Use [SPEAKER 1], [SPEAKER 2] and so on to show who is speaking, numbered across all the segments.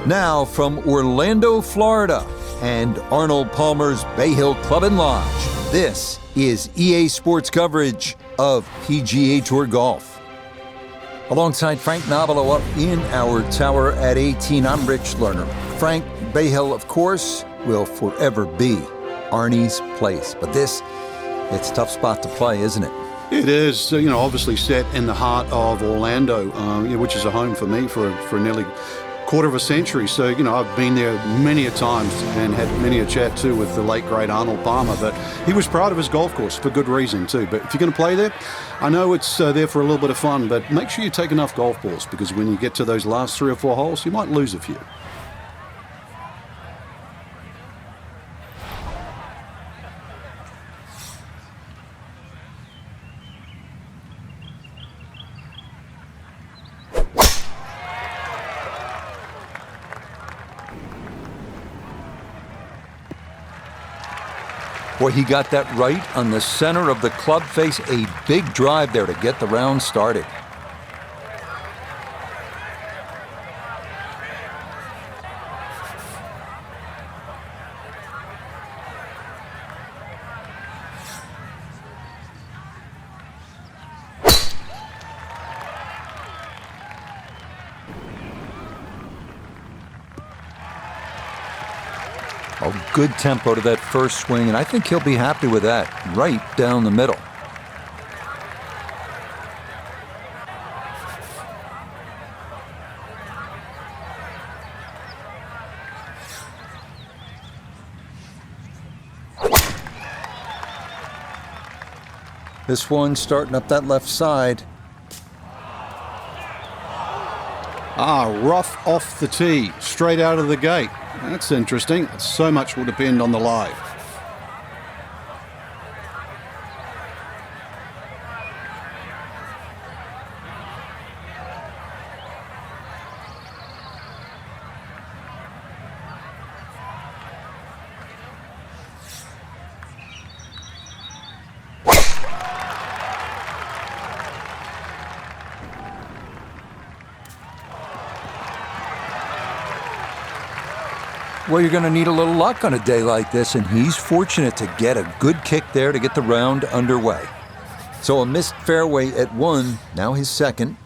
[SPEAKER 1] Now from Orlando, Florida, and Arnold Palmer's Bay Hill Club and Lodge, this is EA Sports coverage of PGA Tour Golf. Alongside Frank Nobilo up in our tower at 18, I'm Rich Lerner. Frank, Bay Hill, of course, will forever be Arnie's place. But it's a tough spot to play, isn't it?
[SPEAKER 2] It is, obviously set in the heart of Orlando, which is a home for me for nearly quarter of a century. So, I've been there many a times and had many a chat too with the late great Arnold Palmer. But he was proud of his golf course for good reason too. But if you're going to play there, I know it's there for a little bit of fun, but make sure you take enough golf balls, because when you get to those last 3 or 4 holes, you might lose a few.
[SPEAKER 1] Boy, he got that right on the center of the club face. A big drive there to get the round started. A good tempo to that first swing, and I think he'll be happy with that. Right down the middle. This one starting up that left side.
[SPEAKER 2] Rough off the tee, straight out of the gate. That's interesting. So much will depend on the lie.
[SPEAKER 1] Well, you're going to need a little luck on a day like this, and he's fortunate to get a good kick there to get the round underway. So a missed fairway at 1, now his second.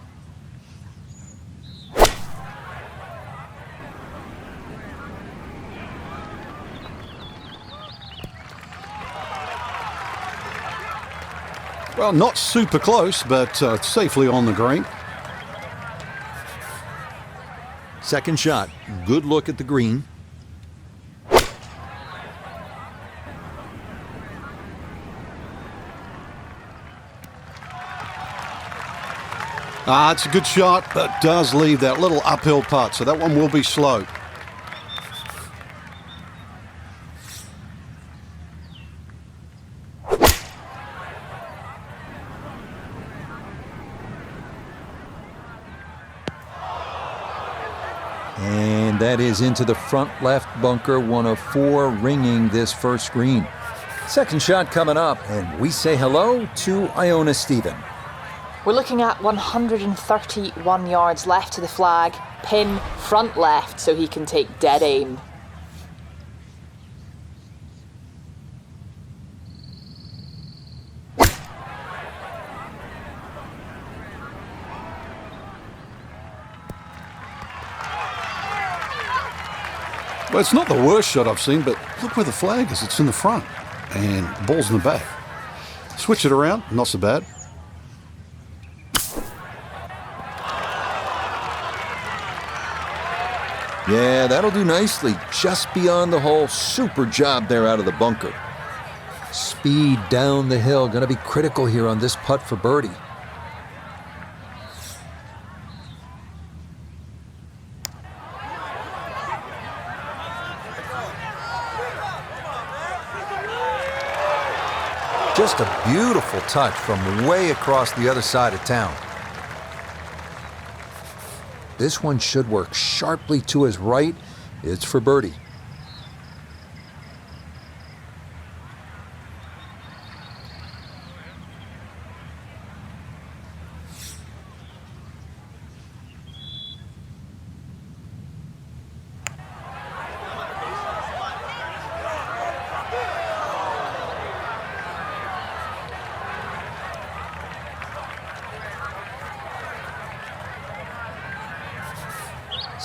[SPEAKER 2] Well, not super close, but safely on the green.
[SPEAKER 1] Second shot, good look at the green.
[SPEAKER 2] It's a good shot, but does leave that little uphill putt, so that one will be slow.
[SPEAKER 1] And that is into the front left bunker, 1 of 4 ringing this first green. Second shot coming up, and we say hello to Iona Stephen.
[SPEAKER 3] We're looking at 131 yards left to the flag, pin front left so he can take dead aim.
[SPEAKER 2] Well, it's not the worst shot I've seen, but look where the flag is. It's in the front, and the ball's in the back. Switch it around, not so bad.
[SPEAKER 1] Yeah, that'll do nicely. Just beyond the hole. Super job there out of the bunker. Speed down the hill. Going to be critical here on this putt for birdie. Just a beautiful touch from way across the other side of town. This one should work sharply to his right. It's for birdie.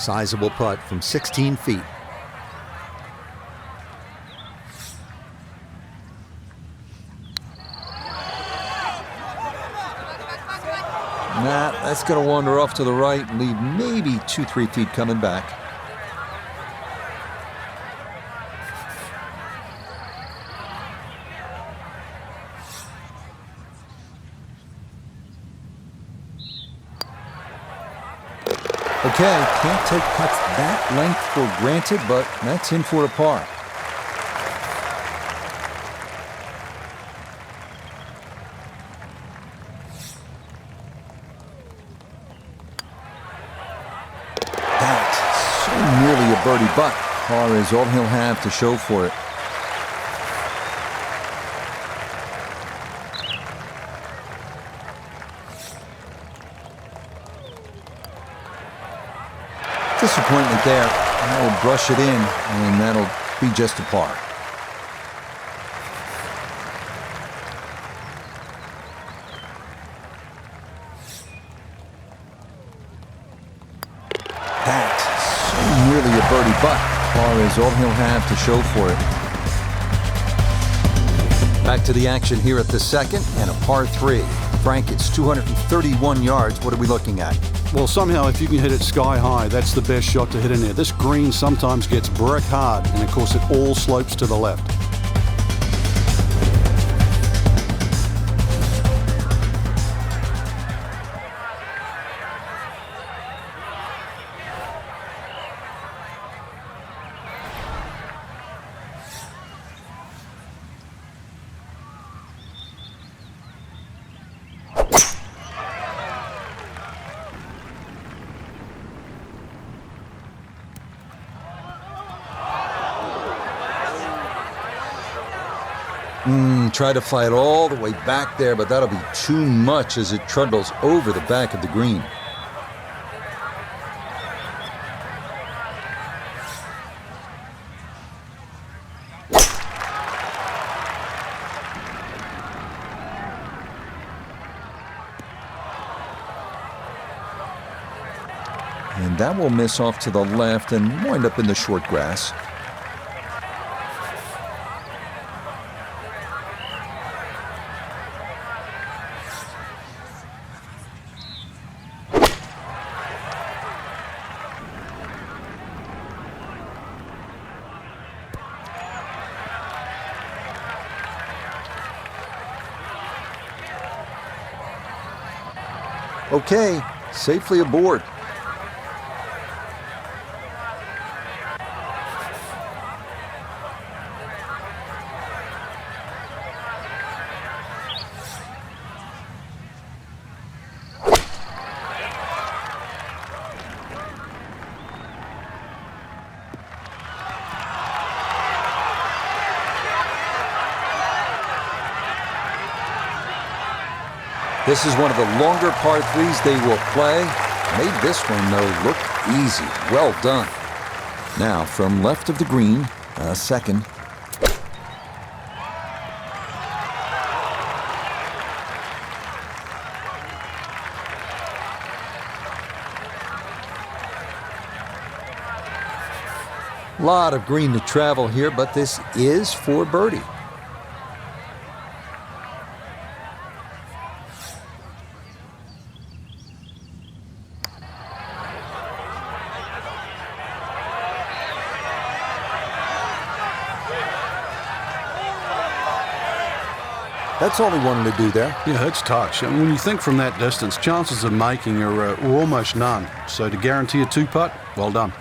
[SPEAKER 1] Sizable putt from 16 feet. Nah, that's going to wander off to the right and leave maybe 2-3 feet coming back. Okay, can't take putts that length for granted, but that's in for a par. That's so nearly a birdie, but par is all he'll have to show for it. Disappointment there. That'll brush it in, and that'll be just a par. That's so nearly a birdie, but par is all he'll have to show for it. Back to the action here at the second, and a par 3. Frank, it's 231 yards. What are we looking at?
[SPEAKER 2] Well, somehow, if you can hit it sky high, that's the best shot to hit in there. This green sometimes gets brick hard, and of course, it all slopes to the left.
[SPEAKER 1] Try to fly it all the way back there, but that'll be too much as it trundles over the back of the green. And that will miss off to the left and wind up in the short grass. Okay, safely aboard. This is one of the longer par 3s they will play. Made this one, though, look easy. Well done. Now, from left of the green, a second. Lot of green to travel here, but this is for birdie. That's all he wanted to do there.
[SPEAKER 2] Yeah, it's touch. And when you think from that distance, chances of making are almost none. So to guarantee a 2-putt, well done.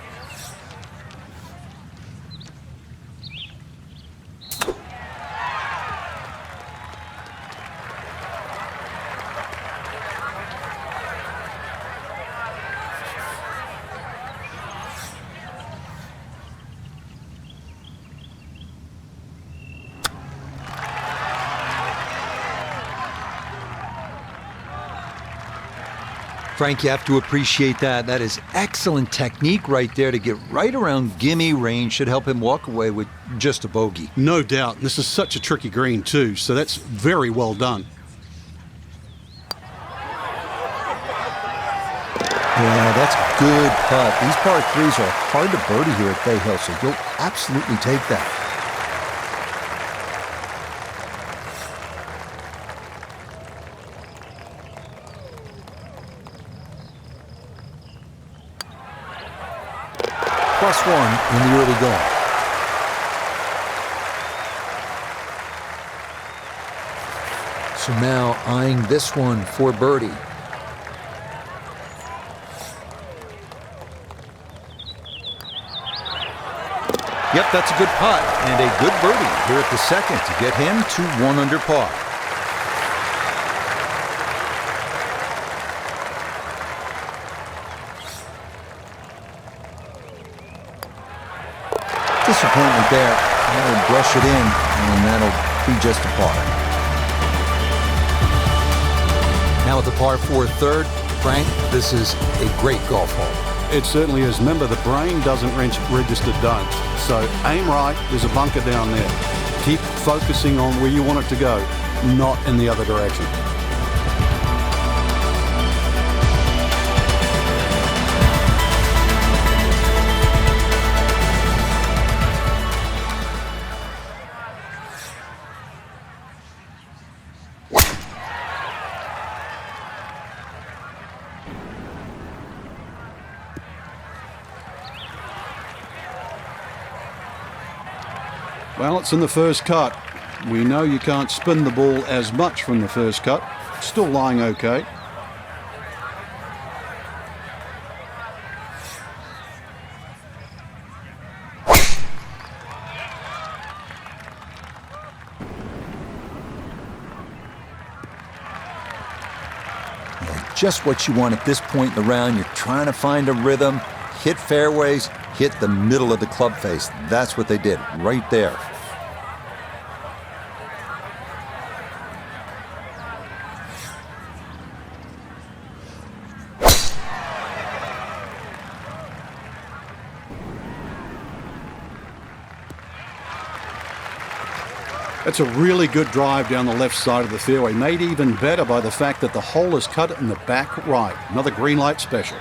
[SPEAKER 1] Frank, you have to appreciate that. That is excellent technique right there to get right around gimme range. Should help him walk away with just a bogey.
[SPEAKER 2] No doubt. This is such a tricky green, too, so that's very well done.
[SPEAKER 1] Yeah, that's a good putt. These par threes are hard to birdie here at Bay Hill, so you'll absolutely take that. +1 in the early going. So now eyeing this one for birdie. Yep, that's a good putt and a good birdie here at the second to get him to 1 under par. Disappointment there. That'll brush it in, and that'll be just a par. Now at the par 4 third, Frank, this is a great golf hole.
[SPEAKER 2] It certainly is. Remember, the brain doesn't register don't. So aim right. There's a bunker down there. Keep focusing on where you want it to go, not in the other direction. Well, it's in the first cut. We know you can't spin the ball as much from the first cut. Still lying okay.
[SPEAKER 1] Just what you want at this point in the round. You're trying to find a rhythm, hit fairways, hit the middle of the club face. That's what they did right there.
[SPEAKER 2] That's a really good drive down the left side of the fairway, made even better by the fact that the hole is cut in the back right. Another green light special.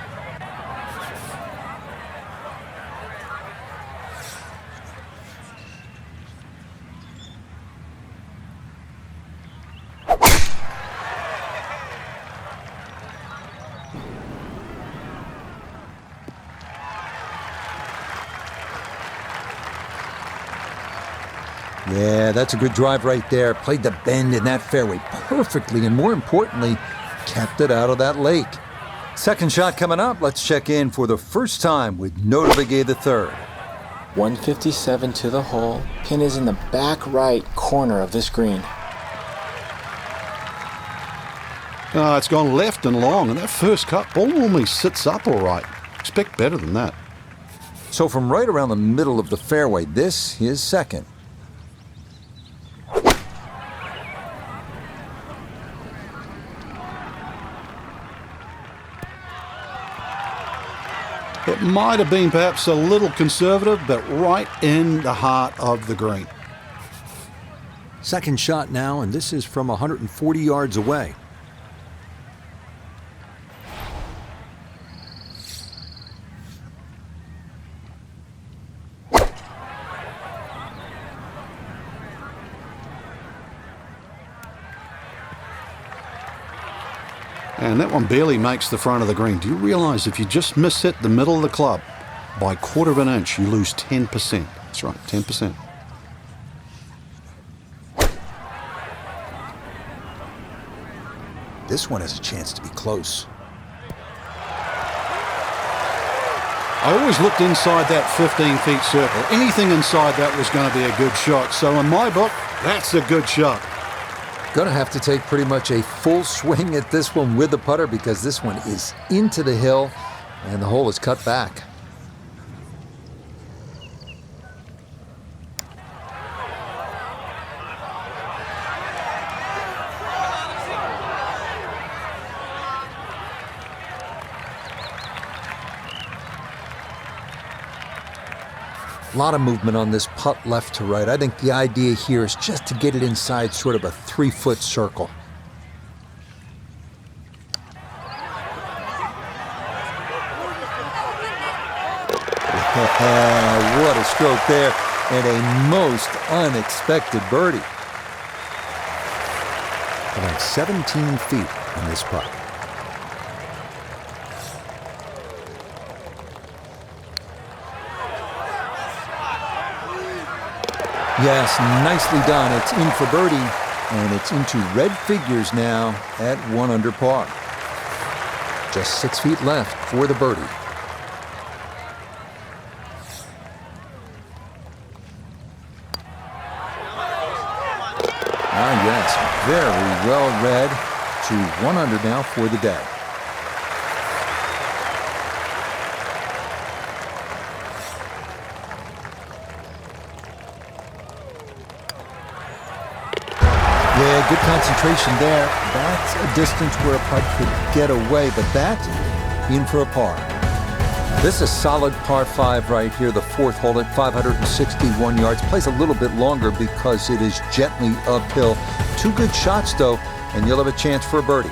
[SPEAKER 1] Yeah, that's a good drive right there. Played the bend in that fairway perfectly, and more importantly, kept it out of that lake. Second shot coming up. Let's check in for the first time with Notavigay the third.
[SPEAKER 4] 157 to the hole. Pin is in the back right corner of this green.
[SPEAKER 2] It's gone left and long, and that first cut ball normally sits up all right. Expect better than that.
[SPEAKER 1] So from right around the middle of the fairway, this is second.
[SPEAKER 2] It might have been perhaps a little conservative, but right in the heart of the green.
[SPEAKER 5] Second shot now, and this is from 140 yards away.
[SPEAKER 2] And that one barely makes the front of the green. Do you realize if you just miss hit the middle of the club by 1/4 of an inch, you lose 10%? That's right, 10%.
[SPEAKER 1] This one has a chance to be close.
[SPEAKER 2] I always looked inside that 15 feet circle. Anything inside that was going to be a good shot. So in my book, that's a good shot.
[SPEAKER 1] Gonna have to take pretty much a full swing at this one with the putter because this one is into the hill and the hole is cut back. A lot of movement on this putt left to right. I think the idea here is just to get it inside sort of a 3-foot circle. What a stroke there, and a most unexpected birdie.
[SPEAKER 5] About 17 feet on this putt.
[SPEAKER 1] Yes, nicely done. It's in for birdie, and it's into red figures now at 1 under par. Just 6 feet left for the birdie. Ah, yes, very well read. To 1 under now for the day. Yeah, good concentration there. That's a distance where a putt could get away, but that in for a par. This is a solid par 5 right here, the 4th hole at 561 yards. Plays a little bit longer because it is gently uphill. 2 good shots, though, and you'll have a chance for a birdie.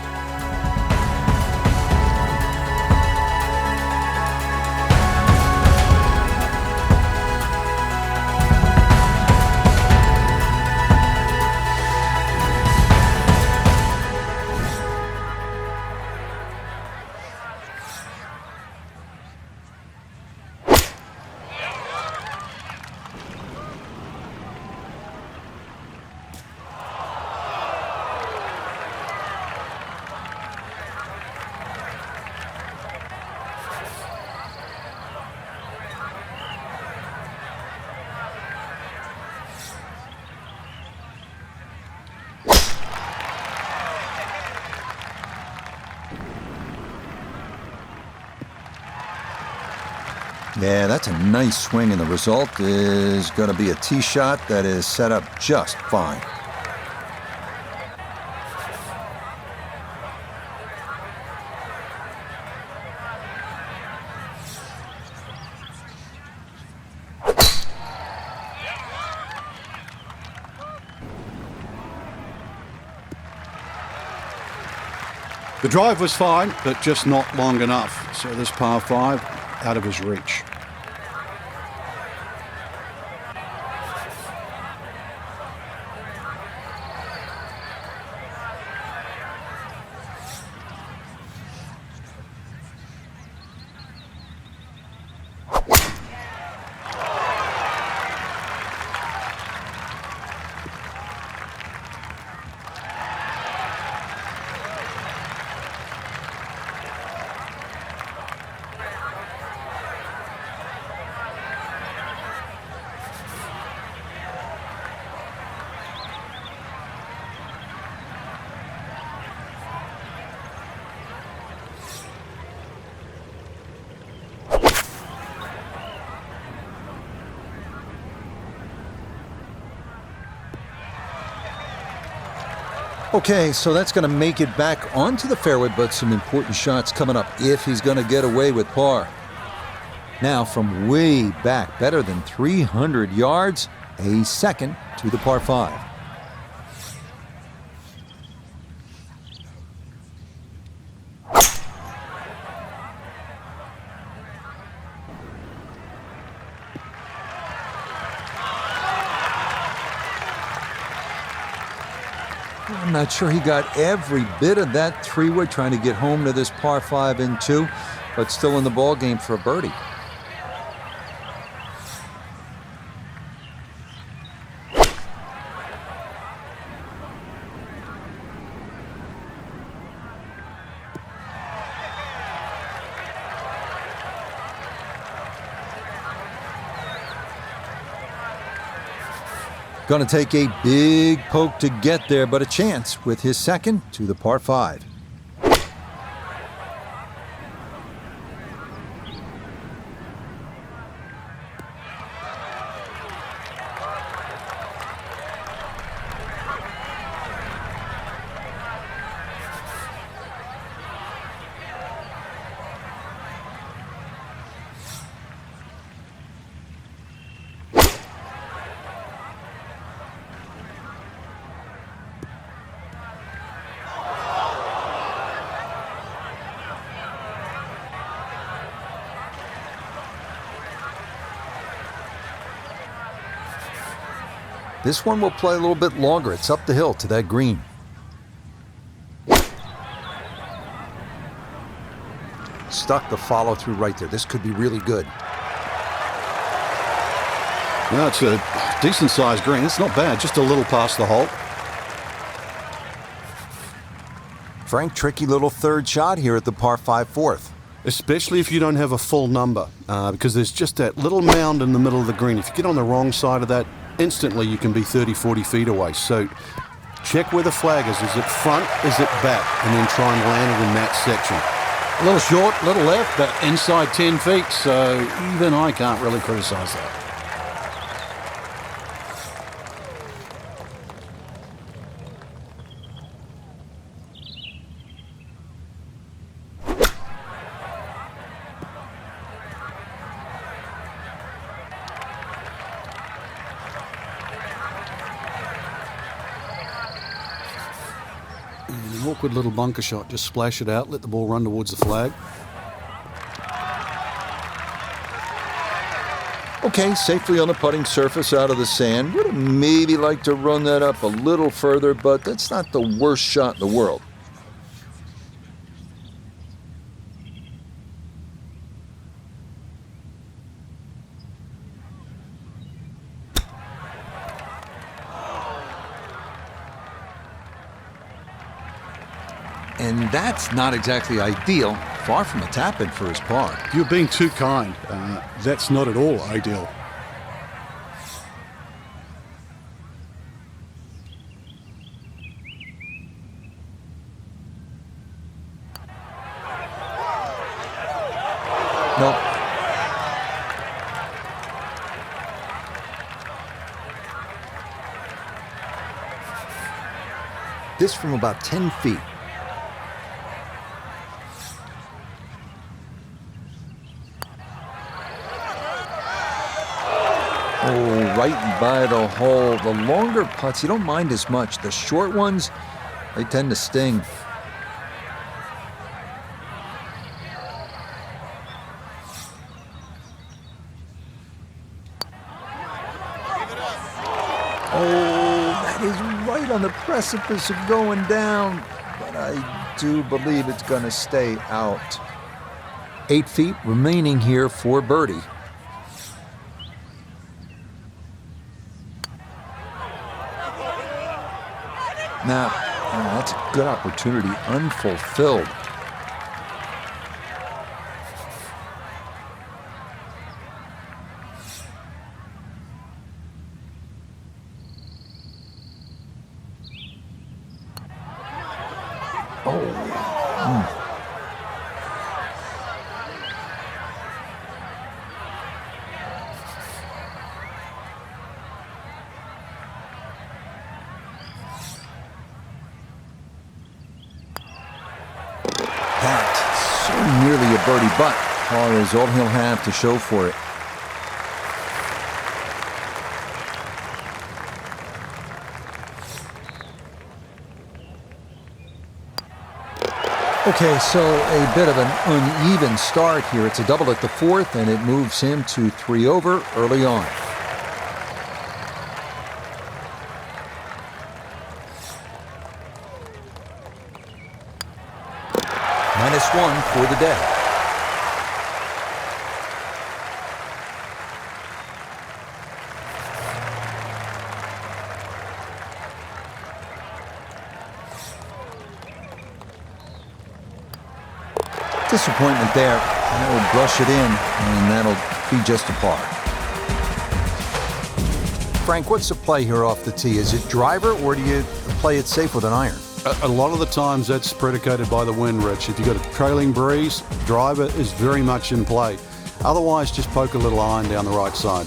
[SPEAKER 1] Yeah, that's a nice swing, and the result is going to be a tee shot that is set up just fine.
[SPEAKER 2] The drive was fine, but just not long enough. So this par 5 out of his reach.
[SPEAKER 1] Okay, so that's going to make it back onto the fairway, but some important shots coming up if he's going to get away with par. Now from way back, better than 300 yards, a second to the par 5. I'm not sure he got every bit of that 3-wood trying to get home to this par 5 in 2, but still in the ball game for a birdie. Going to take a big poke to get there, but a chance with his second to the par 5. This one will play a little bit longer. It's up the hill to that green. Stuck the follow through right there. This could be really good.
[SPEAKER 2] Well, it's a decent sized green. It's not bad, just a little past the hole.
[SPEAKER 1] Frank, tricky little third shot here at the par 5 fourth.
[SPEAKER 2] Especially if you don't have a full number, because there's just that little mound in the middle of the green. If you get on the wrong side of that, instantly you can be 30, 40 feet away. So check where the flag is. Is it front? Is it back? And then try and land it in that section. A little short, a little left, but inside 10 feet, so even I can't really criticize that. An awkward little bunker shot. Just splash it out, let the ball run towards the flag.
[SPEAKER 1] Okay, safely on the putting surface out of the sand. Would have maybe liked to run that up a little further, but that's not the worst shot in the world. And that's not exactly ideal. Far from a tap-in for his par.
[SPEAKER 2] You're being too kind. That's not at all ideal.
[SPEAKER 1] Nope. This from about 10 feet. Oh, right by the hole. The longer putts, you don't mind as much. The short ones, they tend to sting. Oh, that is right on the precipice of going down. But I do believe it's going to stay out. 8 feet remaining here for birdie. Now, that's a good opportunity, unfulfilled. That's so nearly a birdie, but par is all he'll have to show for it. Okay, so a bit of an uneven start here. It's a double at the fourth, and it moves him to 3 over early on. -1 for the day. Disappointment there. That will brush it in, and that'll be just a par. Frank, what's the play here off the tee? Is it driver, or do you play it safe with an iron?
[SPEAKER 2] A lot of the times that's predicated by the wind, Rich. If you've got a trailing breeze, driver is very much in play. Otherwise, just poke a little iron down the right side.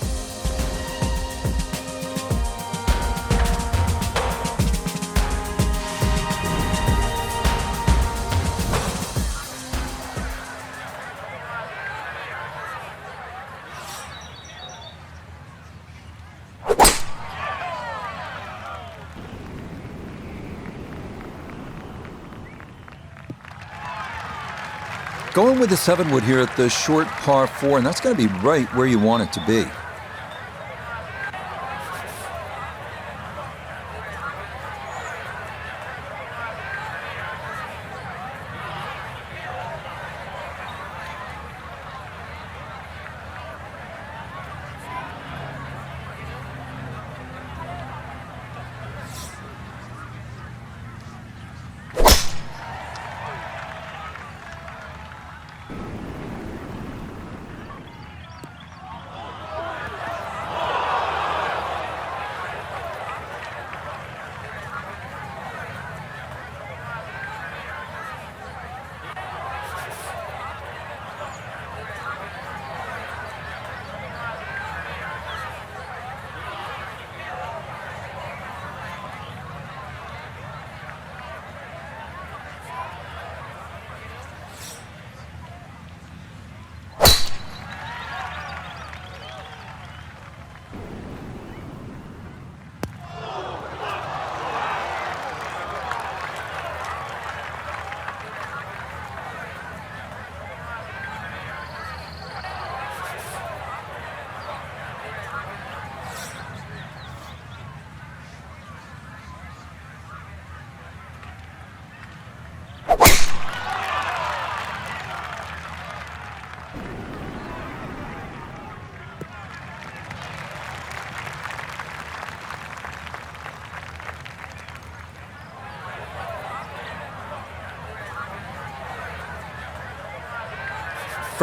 [SPEAKER 1] Going with the 7-wood here at the short par 4, and that's going to be right where you want it to be.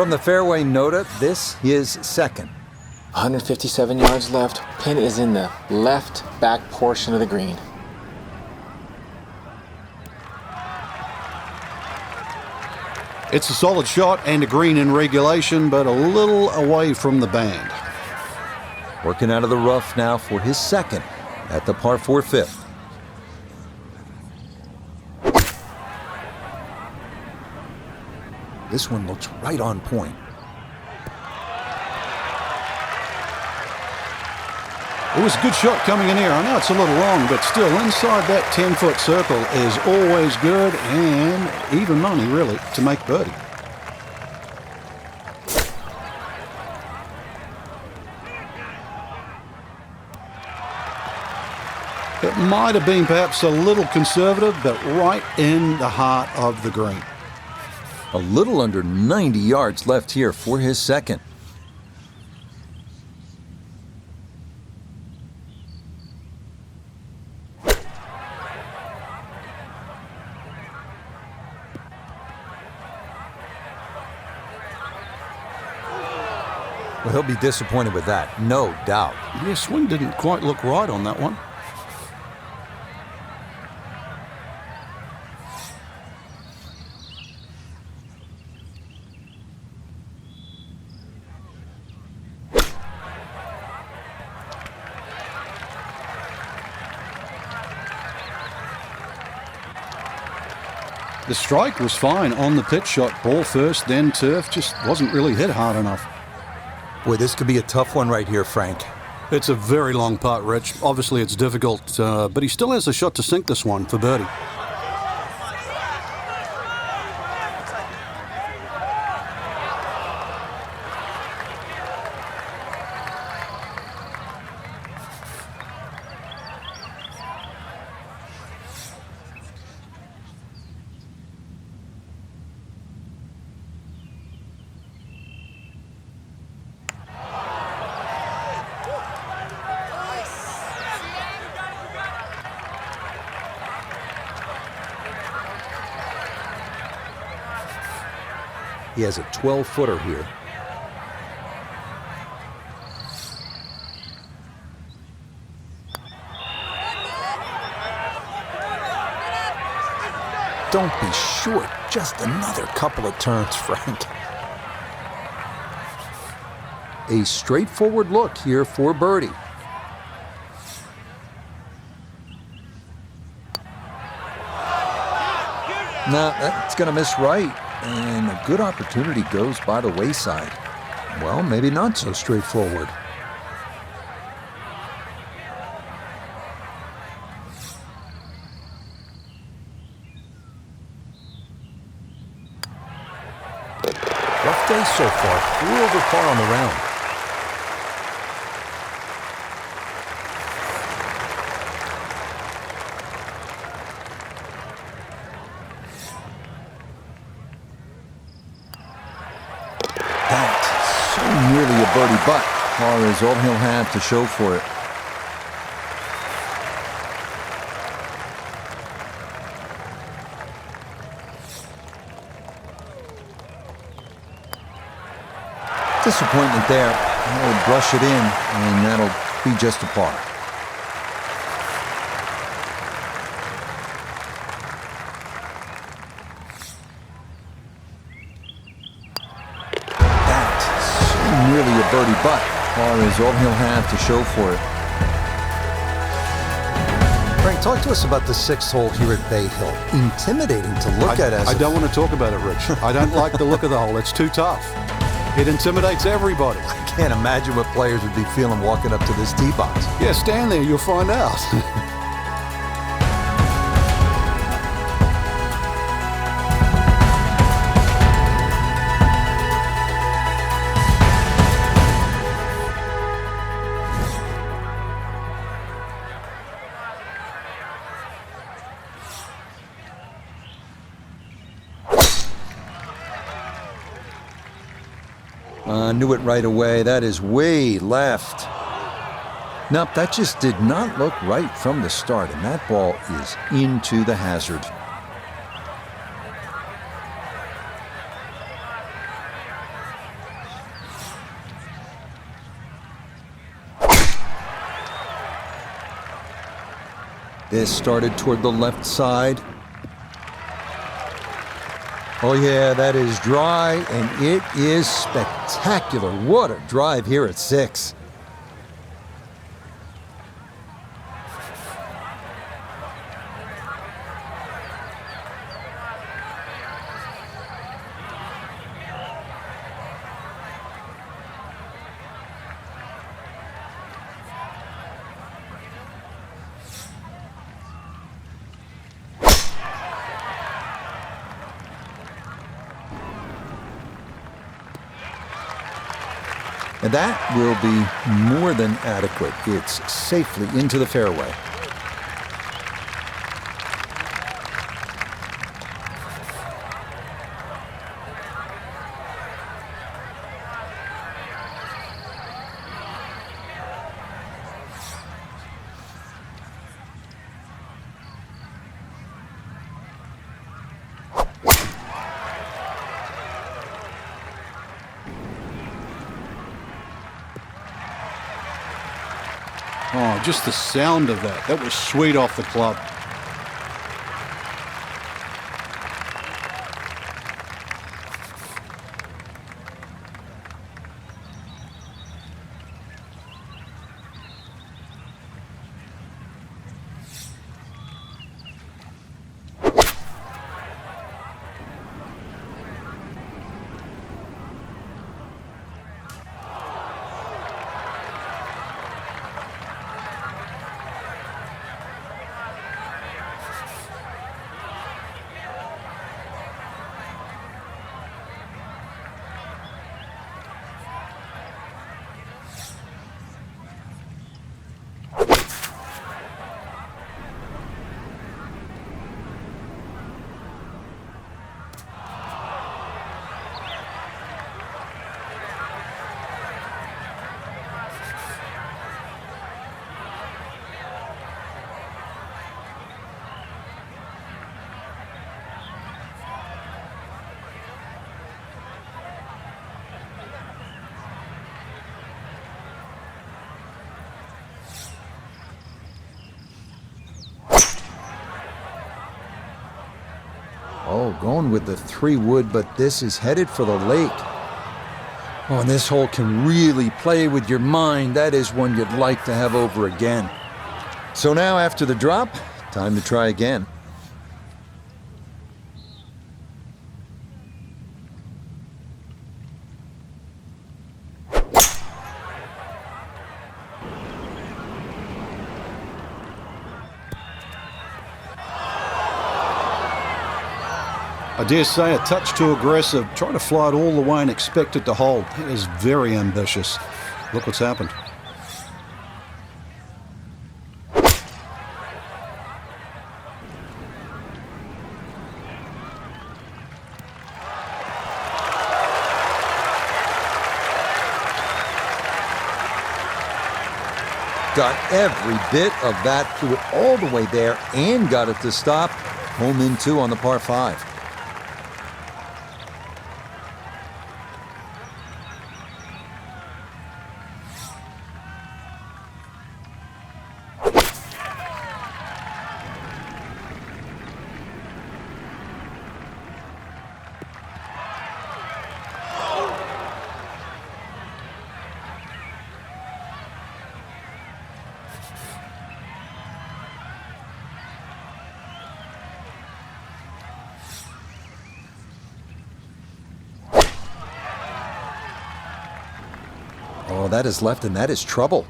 [SPEAKER 1] From the fairway nota, this is second.
[SPEAKER 4] 157 yards left. Pin is in the left back portion of the green.
[SPEAKER 2] It's a solid shot and a green in regulation, but a little away from the band.
[SPEAKER 1] Working out of the rough now for his second at the par 4 fifth. This one looks right on point.
[SPEAKER 2] It was a good shot coming in here. I know it's a little long, but still inside that 10-foot circle is always good, and even money, really, to make birdie. It might have been perhaps a little conservative, but right in the heart of the green.
[SPEAKER 1] A little under 90 yards left here for his second. Well, he'll be disappointed with that, no doubt.
[SPEAKER 2] Your swing didn't quite look right on that one. The strike was fine on the pitch shot. Ball first, then turf. Just wasn't really hit hard enough.
[SPEAKER 1] Boy, this could be a tough one right here, Frank.
[SPEAKER 2] It's a very long putt, Rich. Obviously, it's difficult, but he still has a shot to sink this one for birdie.
[SPEAKER 1] He has a 12-footer here. Don't be short. Just another couple of turns, Frank. A straightforward look here for birdie. No, that's going to miss right. And a good opportunity goes by the wayside. Well, maybe not so straightforward.
[SPEAKER 5] Rough day so far. 3 over par on the round.
[SPEAKER 1] Nearly a birdie, but par is all he'll have to show for it. Disappointment there. He'll brush it in, and that'll be just a par. Nearly a birdie, but par is all he'll have to show for it.
[SPEAKER 5] Frank, talk to us about the 6th hole here at Bay Hill. Intimidating to look at as
[SPEAKER 2] I don't want to talk about it, Rich. I don't like the look of the hole. It's too tough. It intimidates everybody.
[SPEAKER 1] I can't imagine what players would be feeling walking up to this tee box.
[SPEAKER 2] Yeah, stand there. You'll find out.
[SPEAKER 1] Knew it right away. That is way left. Nope, that just did not look right from the start, and that ball is into the hazard. This started toward the left side. Oh yeah, that is dry, and it is spectacular. What a drive here at 6. And that will be more than adequate. It's safely into the fairway.
[SPEAKER 2] Oh, just the sound of that. That was sweet off the club.
[SPEAKER 1] Oh, going with the 3-wood, but this is headed for the lake. Oh, and this hole can really play with your mind. That is one you'd like to have over again. So now, after the drop, time to try again.
[SPEAKER 2] I dare say a touch too aggressive, trying to fly it all the way and expect it to hold. It is very ambitious. Look what's happened.
[SPEAKER 1] Got every bit of that, threw it all the way there and got it to stop. Home in 2 on the par 5. Oh, that is left, and that is trouble.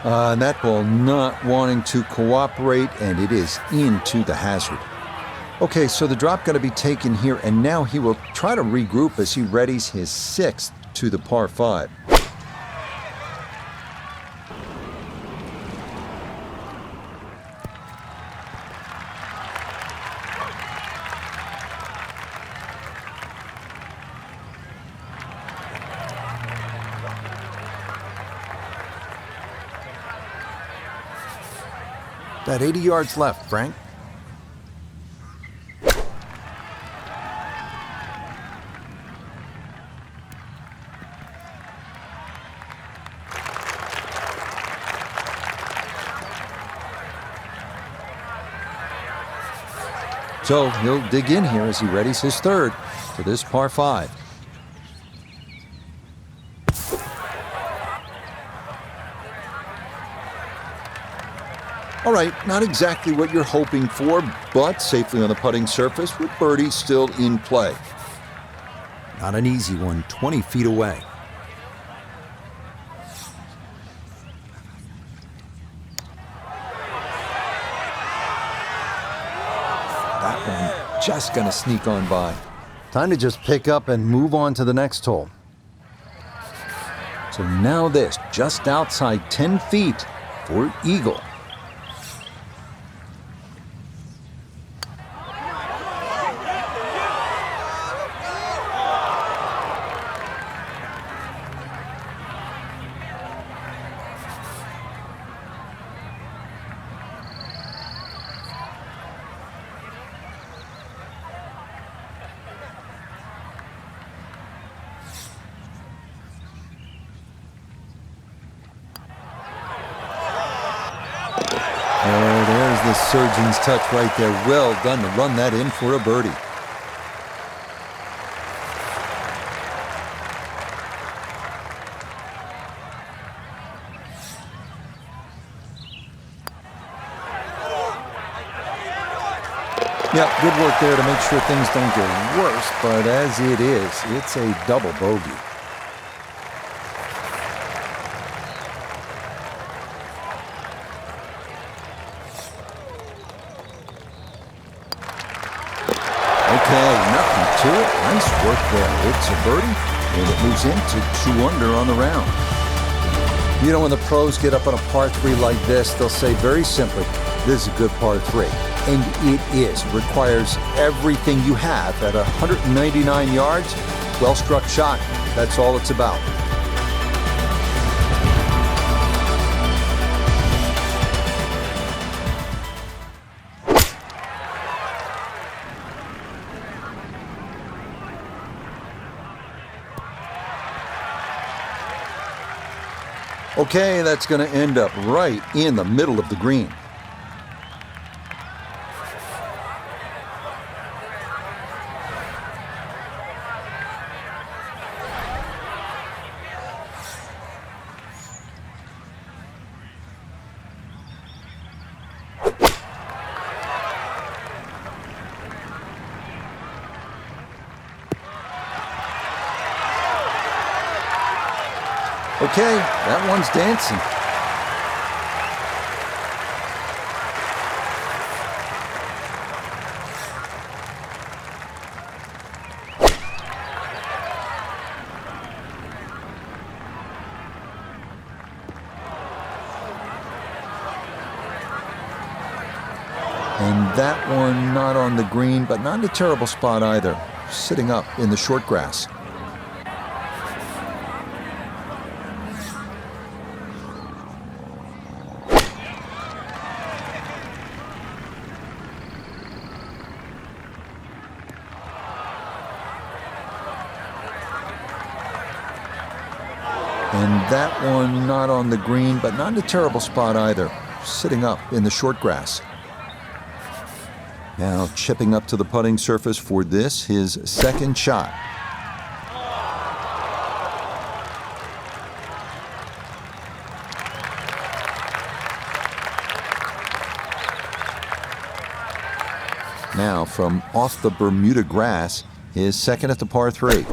[SPEAKER 1] And that ball not wanting to cooperate, and it is into the hazard. Okay, so the drop got to be taken here, and now he will try to regroup as he readies his 6th to the par 5. About 80 yards left, Frank. So he'll dig in here as he readies his third for this par 5. All right, not exactly what you're hoping for, but safely on the putting surface with birdie still in play.
[SPEAKER 5] Not an easy one, 20 feet away.
[SPEAKER 1] That one just gonna sneak on by.
[SPEAKER 5] Time to just pick up and move on to the next hole.
[SPEAKER 1] So now this, just outside 10 feet for eagle. Oh, there's the surgeon's touch right there. Well done to run that in for a birdie. Yeah, good work there to make sure things don't get worse, but as it is, it's a double bogey. Okay, nothing to it. Nice work there. It's a birdie, and it moves into 2 under on the round.
[SPEAKER 5] You know, when the pros get up on a par 3 like this, they'll say very simply, this is a good par 3.
[SPEAKER 1] And it is. It requires everything you have at 199 yards. Well-struck shot. That's all it's about. Okay, that's going to end up right in the middle of the green. Okay, that one's dancing. And that one not on the green, but not in a terrible spot either. Sitting up in the short grass. And that one not on the green, but not in a terrible spot either. Sitting up in the short grass. Now chipping up to the putting surface for this, his second shot. Now from off the Bermuda grass, his second at the par 3.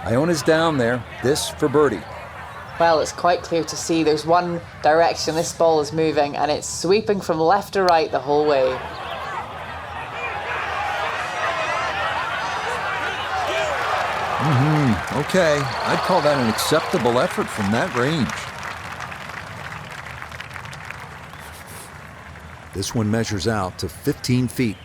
[SPEAKER 1] Iona's down there. This for birdie.
[SPEAKER 3] Well, it's quite clear to see there's one direction this ball is moving, and it's sweeping from left to right the whole way.
[SPEAKER 1] Okay, I'd call that an acceptable effort from that range.
[SPEAKER 5] This one measures out to 15 feet.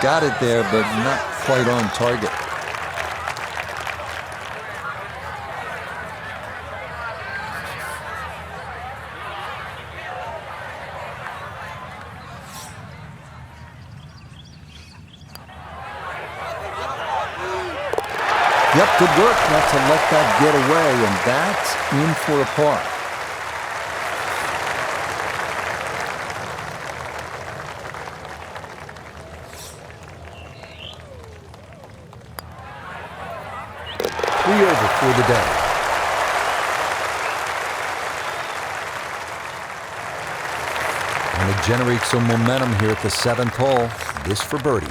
[SPEAKER 1] Got it there, but not quite on target.
[SPEAKER 5] Yep, good work not to let that get away, and that's in for a par. Three over for the day. And to generate some momentum here at the 7th hole, this for birdie.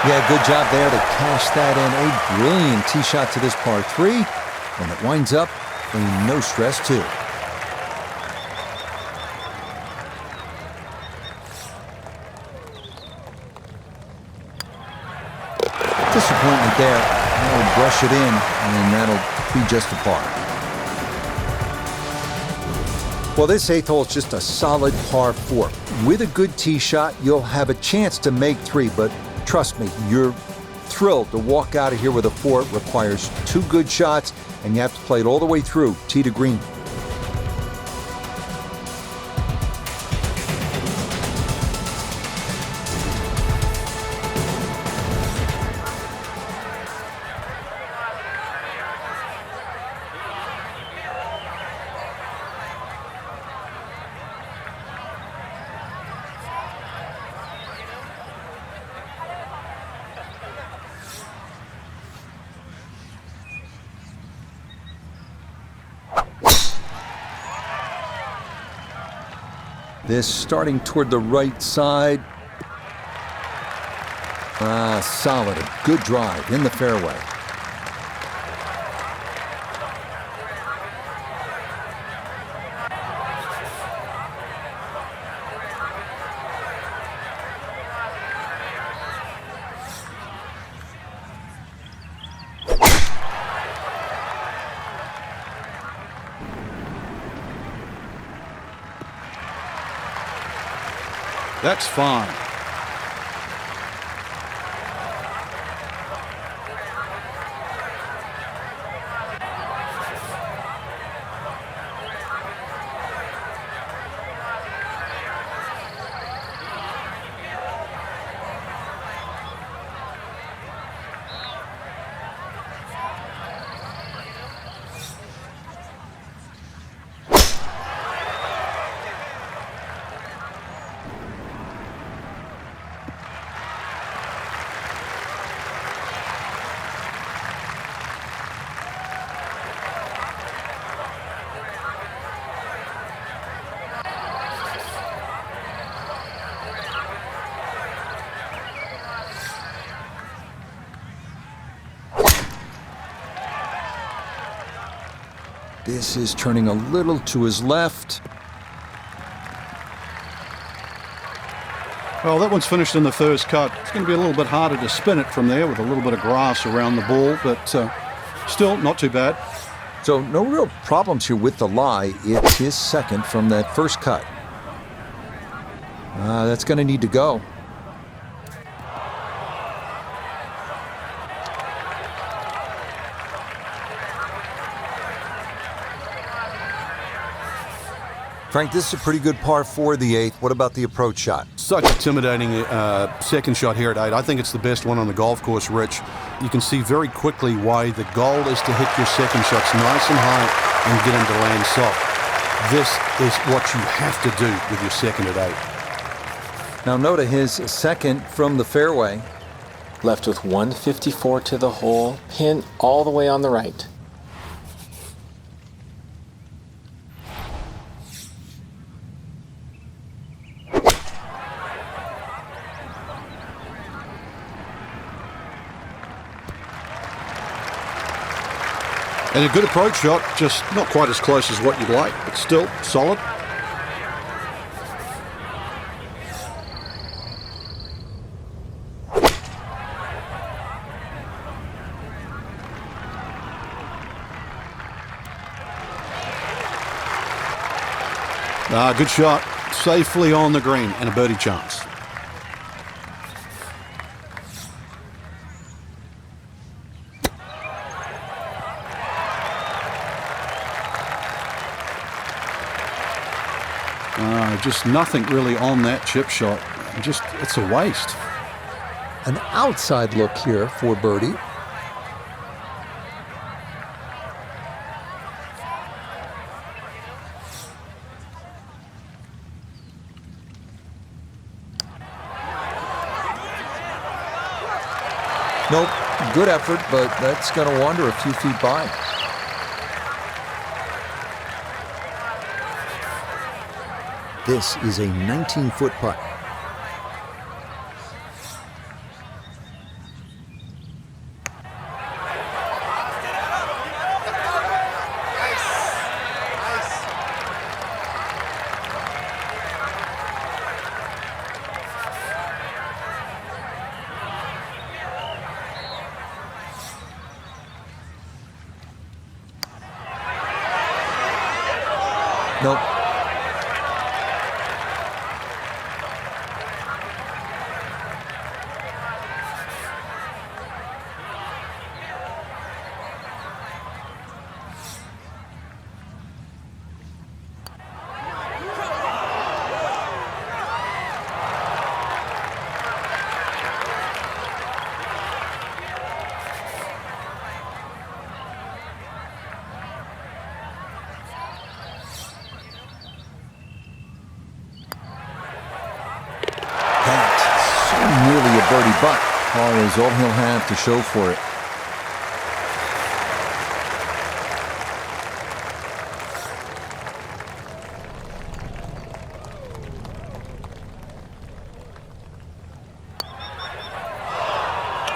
[SPEAKER 5] Yeah, good job there to cash that in. A brilliant tee shot to this par 3, and it winds up a no stress 2. Disappointment there. That'll brush it in, and that'll be just a par. Well, this 8th hole is just a solid par 4. With a good tee shot, you'll have a chance to make 3, but trust me, you're thrilled to walk out of here with a 4. It requires 2 good shots, and you have to play it all the way through, tee to green. This starting toward the right side. Solid. A good drive in the fairway.
[SPEAKER 2] That's fine.
[SPEAKER 5] This is turning a little to his left.
[SPEAKER 2] Well, that one's finished in the first cut. It's going to be a little bit harder to spin it from there with a little bit of grass around the ball, but still not too bad.
[SPEAKER 5] So no real problems here with the lie. It's his second from that first cut. That's going to need to go. Frank, this is a pretty good par 4, the 8th. What about the approach shot?
[SPEAKER 2] Such intimidating second shot here at 8. I think it's the best one on the golf course, Rich. You can see very quickly why the goal is to hit your second shots nice and high and get them to land soft. This is what you have to do with your second at 8.
[SPEAKER 5] Now note his second from the fairway.
[SPEAKER 4] Left with 154 to the hole, pin all the way on the right.
[SPEAKER 2] And a good approach shot, just not quite as close as what you'd like, but still solid. Good shot, safely on the green and a birdie chance. Just nothing really on that chip shot. It's a waste.
[SPEAKER 5] An outside look here for birdie. Nope, good effort, but that's going to wander a few feet by. This is a 19-foot putt. Nope. Nearly a birdie, but par is all he'll have to show for it.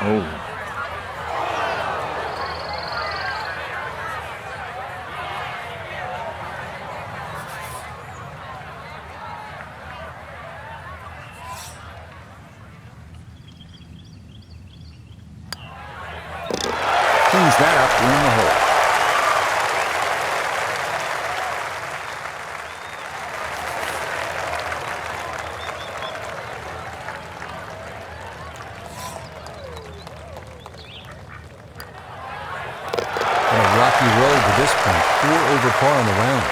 [SPEAKER 5] Oh. Cleans that up in the hole. And a rocky road to this point. 4 over par on the round.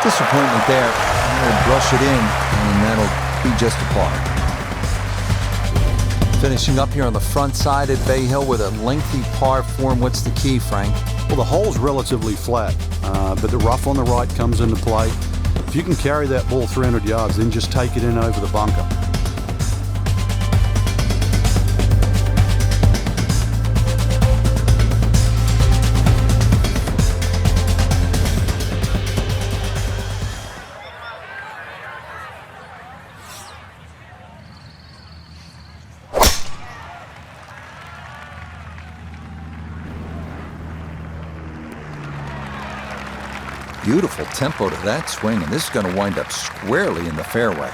[SPEAKER 5] Disappointment there. I'm going to brush it in, and that'll be just a par. Finishing up here on the front side at Bay Hill with a lengthy par form. What's the key, Frank?
[SPEAKER 2] Well, the hole's relatively flat, but the rough on the right comes into play. If you can carry that ball 300 yards, then just take it in over the bunker.
[SPEAKER 1] Beautiful tempo to that swing, and this is going to wind up squarely in the fairway.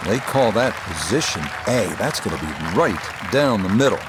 [SPEAKER 1] They call that position A. That's going to be right down the middle.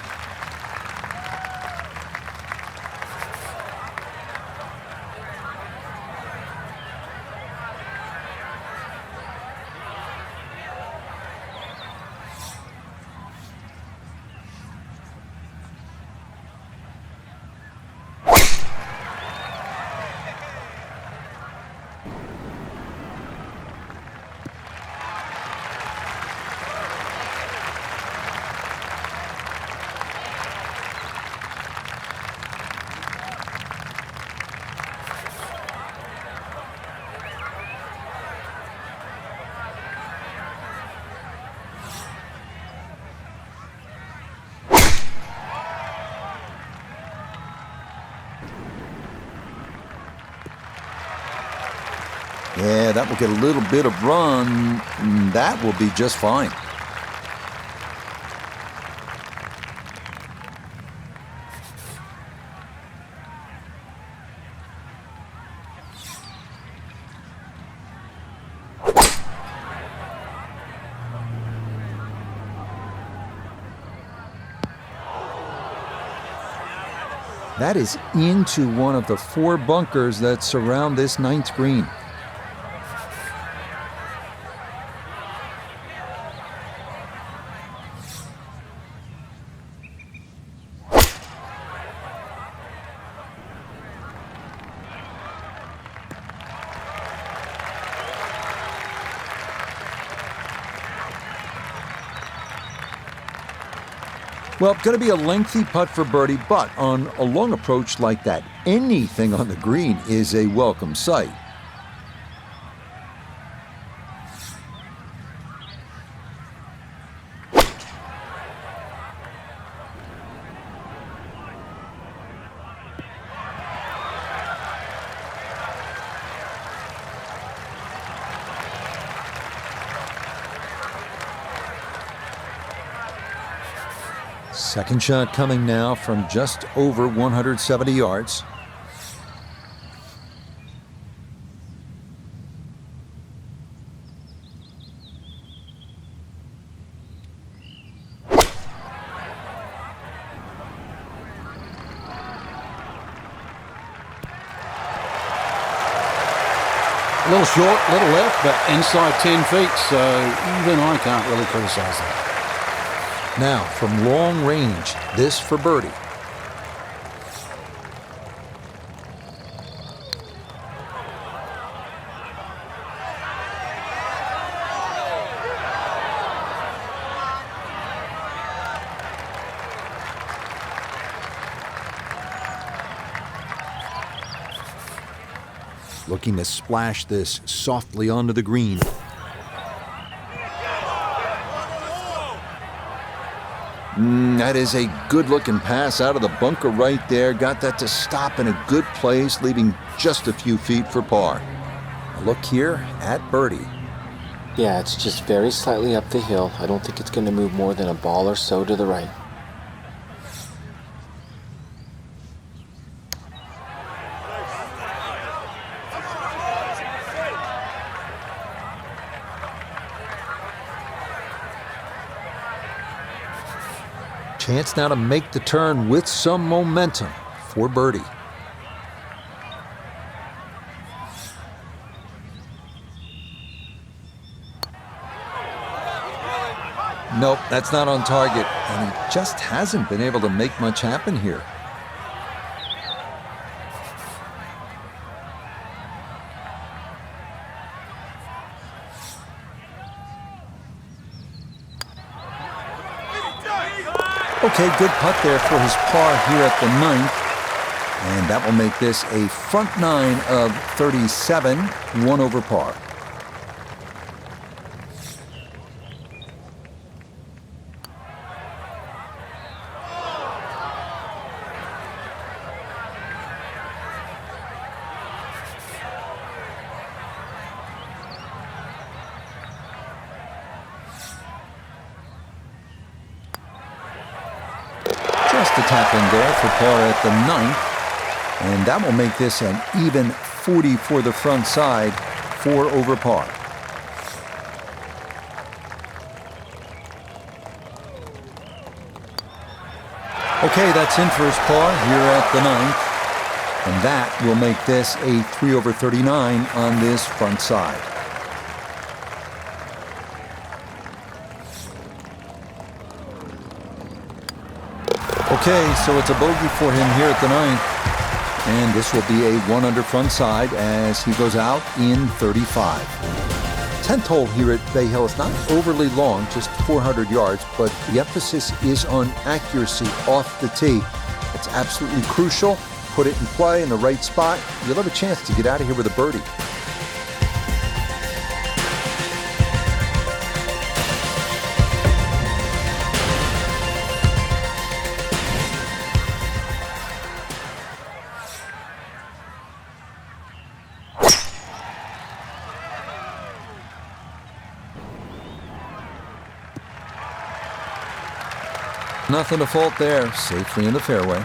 [SPEAKER 1] Yeah, that will get a little bit of run. That will be just fine.
[SPEAKER 5] That is into one of the 4 bunkers that surround this 9th green. Well, going to be a lengthy putt for birdie, but on a long approach like that, anything on the green is a welcome sight. Second shot coming now from just over 170 yards.
[SPEAKER 2] A little short, little left, but inside 10 feet, so even I can't really criticize that.
[SPEAKER 5] Now, from long range, this for birdie. Looking to splash this softly onto the green. That is a good-looking pass out of the bunker right there. Got that to stop in a good place, leaving just a few feet for par. A look here at birdie.
[SPEAKER 4] Yeah, it's just very slightly up the hill. I don't think it's going to move more than a ball or so to the right.
[SPEAKER 5] Chance now to make the turn with some momentum for birdie. Nope, that's not on target, and he just hasn't been able to make much happen here. Okay, good putt there for his par here at the 9th. And that will make this a front 9 of 37, 1 over par. Just a tap in there for par at the 9th. And that will make this an even 40 for the front side, 4 over par. Okay, that's in for his par here at the 9th. And that will make this a 3 over 39 on this front side. Okay, so it's a bogey for him here at the 9th. And this will be a 1 under front side as he goes out in 35. 10th hole here at Bay Hill is not overly long, just 400 yards, but the emphasis is on accuracy off the tee. It's absolutely crucial. Put it in play in the right spot. You'll have a chance to get out of here with a birdie. Nothing to fault there, safely in the fairway.